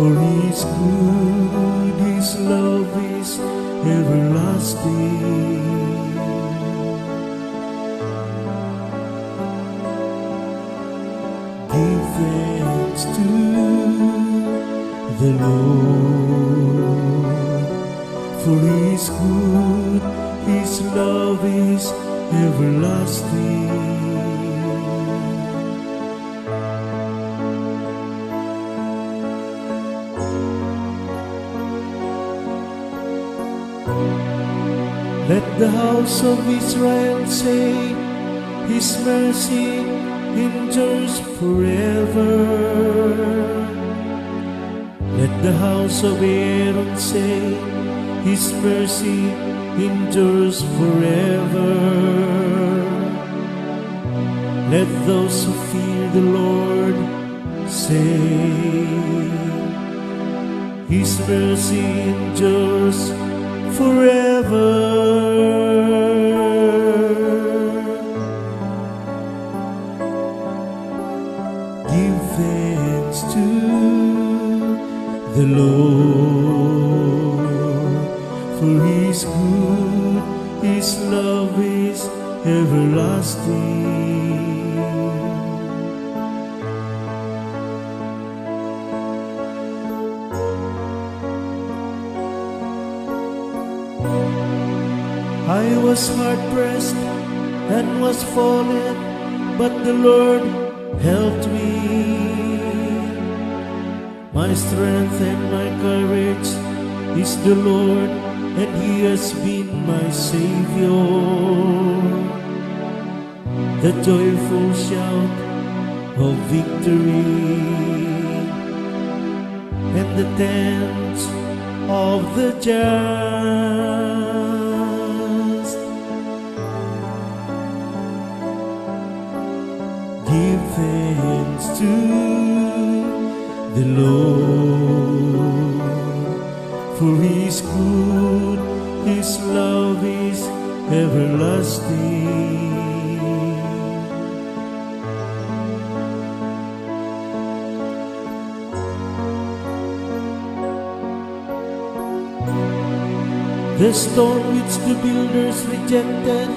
For He is good, His love is everlasting. Give thanks to the Lord, for He is good, His love is everlasting. Let the house of Israel say, His mercy endures forever. Let the house of Aaron say, His mercy endures forever. Let those who fear the Lord say, His mercy endures forever. Give thanks to the Lord, for He is good, His love is everlasting. I was hard-pressed and was fallen, but the Lord helped me. My strength and my courage is the Lord, and He has been my Savior. The joyful shout of victory and the dance of the just. Give thanks to the Lord, for He is good, His love is everlasting. The stone which the builders rejected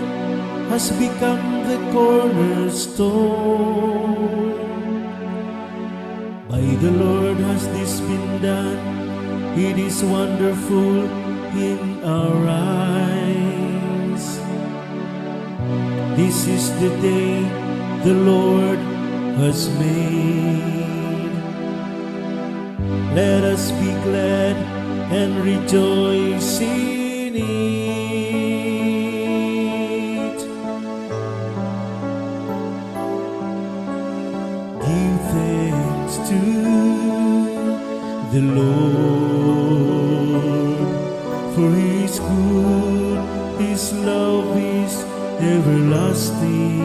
has become the cornerstone. By the Lord has this been done, it is wonderful in our eyes. This is the day the Lord has made. Let us be glad and rejoice in it. Give thanks to the Lord, for He is good, His love is everlasting.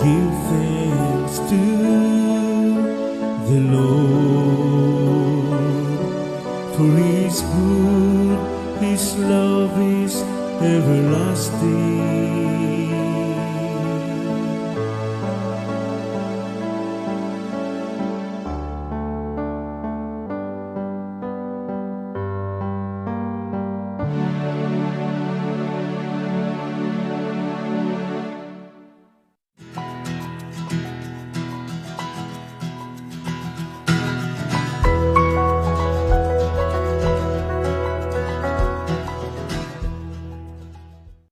Give thanks to the Lord, for He is good, His love is everlasting.